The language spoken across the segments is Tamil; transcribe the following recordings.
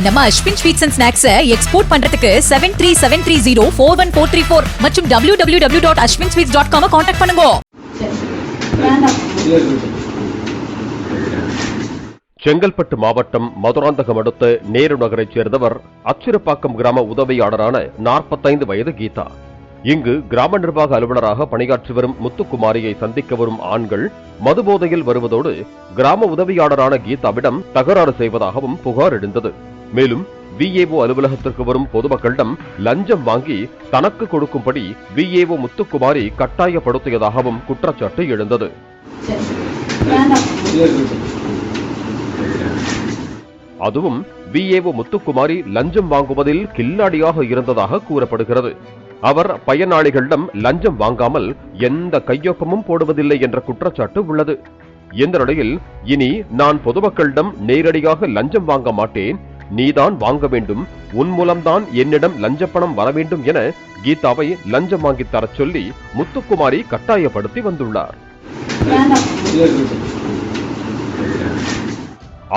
நம்ம Ashwin sweets and snacks export பண்றதுக்கு 7373041434 மற்றும் www.ashwinsweets.com கான்டாக்ட் பண்ணுங்க. செங்கல்பட்டு மாவட்டம் மதுராந்தகம் அடுத்த நேரு நகரைச் சேர்ந்தவர் அச்சிறுப்பாக்கம் கிராம உதவியாளரான 45 வயது கீதா. இங்கு கிராம நிர்வாக அலுவலராக பணியாற்றி வரும் முத்துக்குமாரியை சந்திக்க வரும் ஆண்கள் மதுபோதையில் வருவதோடு கிராம உதவியாளரான கீதாவிடம் தகராறு செய்வதாகவும் புகார் எழுந்தது. மேலும் விஏஓ அலுவலகத்திற்கு வரும் பொதுமக்களிடம் லஞ்சம் வாங்கி தனக்கு கொடுக்கும்படி விஏஓ முத்துக்குமாரி கட்டாயப்படுத்தியதாகவும் குற்றச்சாட்டு எழுந்தது. அதுவும் விஏஓ முத்துக்குமாரி லஞ்சம் வாங்குவதில் கில்லாடியாக இருந்ததாக கூறப்படுகிறது. அவர் பயனாளிகளிடம் லஞ்சம் வாங்காமல் எந்த கையொப்பமும் போடுவதில்லை என்ற குற்றச்சாட்டு உள்ளது. இந்த நிலையில் இனி நான் பொதுமக்களிடம் நேரடியாக லஞ்சம் வாங்க மாட்டேன், நீதான் வாங்க வேண்டும், உன் மூலம்தான் என்னிடம் லஞ்சப்பணம் வர வேண்டும் என கீதாவை லஞ்சம் வாங்கி தர சொல்லி முத்துக்குமாரி கட்டாயப்படுத்தி வந்துள்ளார்.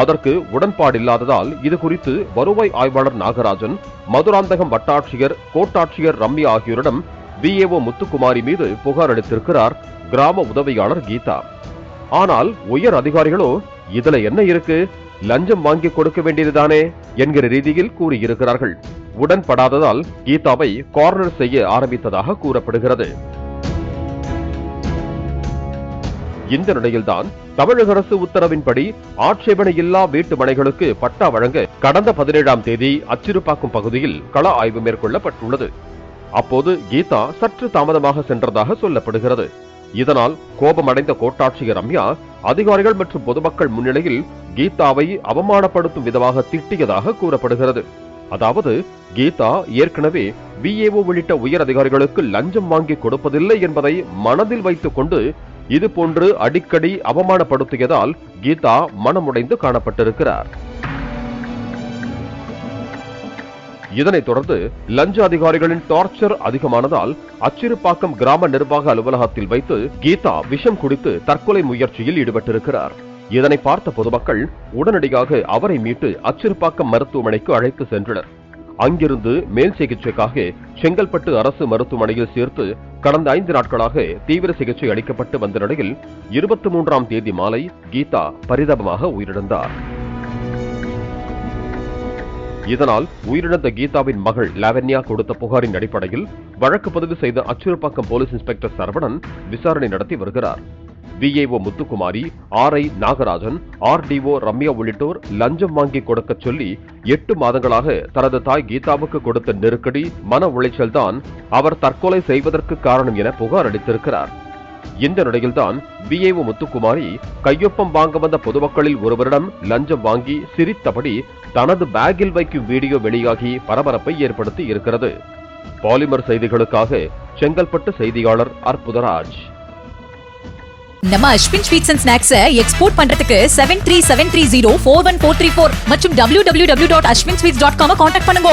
அதற்கு உடன்பாடில்லாததால் இது குறித்து வருவாய் ஆய்வாளர் நாகராஜன், மதுராந்தகம் வட்டாட்சியர், கோட்டாட்சியர் ரம்யா ஆகியோரிடம் விஏஓ முத்துக்குமாரி மீது புகார் அளித்திருக்கிறார் கிராம உதவியாளர் கீதா. ஆனால் உயர் அதிகாரிகளோ இதுல என்ன இருக்கு, லஞ்சம் வாங்கி கொடுக்க வேண்டியதுதானே என்கிற ரீதியில் கூறியிருக்கிறார்கள். உடன்படாததால் கீதாவை கார்னர் செய்ய ஆரம்பித்ததாக கூறப்படுகிறது. இந்த நிலையில்தான் தமிழக அரசு உத்தரவின்படி ஆட்சேபனை இல்லா வீட்டு மனைகளுக்கு பட்டா வழங்க கடந்த 17ஆம் தேதி அச்சிறுப்பாக்கம் பகுதியில் கள ஆய்வு மேற்கொள்ளப்பட்டுள்ளது. அப்போது கீதா சற்று தாமதமாக சென்றதாக சொல்லப்படுகிறது. இதனால் கோபமடைந்த கோட்டாட்சியர் ரம்யா அதிகாரிகள் மற்றும் பொதுமக்கள் முன்னிலையில் கீதாவை அவமானப்படுத்தும் விதமாக திட்டியதாக கூறப்படுகிறது. அதாவது கீதா ஏற்கனவே விஏஓ உள்ளிட்ட உயர் அதிகாரிகளுக்கு லஞ்சம் வாங்கி கொடுப்பதில்லை என்பதை மனதில் வைத்துக் கொண்டு இதுபோன்று அடிக்கடி அவமானப்படுத்தியதால் கீதா மனமுடைந்து காணப்பட்டிருக்கிறார். இதனைத் தொடர்ந்து லஞ்ச அதிகாரிகளின் டார்ச்சர் அதிகமானதால் அச்சிறுப்பாக்கம் கிராம நிர்வாக அலுவலகத்தில் வைத்து கீதா விஷம் குடித்து தற்கொலை முயற்சியில் ஈடுபட்டிருக்கிறார். இதனை பார்த்த பொதுமக்கள் உடனடியாக அவரை மீட்டு அச்சிறுப்பாக்கம் மருத்துவமனைக்கு அழைத்து சென்றனர். அங்கிருந்து மேல் சிகிச்சைக்காக செங்கல்பட்டு அரசு மருத்துவமனையில் சேர்த்து கடந்த 5 நாட்களாக தீவிர சிகிச்சை அளிக்கப்பட்டு வந்த நிலையில் 23ஆம் தேதி மாலை கீதா பரிதாபமாக உயிரிழந்தார். இதனால் உயிரிழந்த கீதாவின் மகள் லாவண்யா கொடுத்த புகாரின் அடிப்படையில் வழக்கு பதிவு செய்த அச்சிறுப்பாக்கம் போலீஸ் இன்ஸ்பெக்டர் சரவணன் விசாரணை நடத்தி வருகிறார். VAO Muthukumari, RI Nagarajan, RDO Ramya உள்ளிட்டோர் லஞ்சம் வாங்கி கொடுக்க சொல்லி 8 மாதங்களாக தனது தாய் கீதாவுக்கு கொடுத்த நெருக்கடி, மன உளைச்சல் தான் அவர் தற்கொலை செய்வதற்கு காரணம் என புகார் அளித்திருக்கிறார். இந்த நிலையில்தான் விஏஓ முத்துக்குமாரி கையொப்பம் வாங்க வந்த பொதுமக்களில் ஒருவரிடம் லஞ்சம் வாங்கி சிரித்தபடி தனது பேக்கில் வைக்கும் வீடியோ வெளியாகி பரபரப்பை ஏற்படுத்தி இருக்கிறது. பாலிமர் செய்திகளுக்காக செங்கல்பட்டு செய்தியாளர் அற்புதராஜ். நம்ம Ashwin sweets and snacks export பண்றதுக்கு 7373041434 மற்றும் www.ashwinsweets.com கான்டாக்ட் பண்ணுங்க.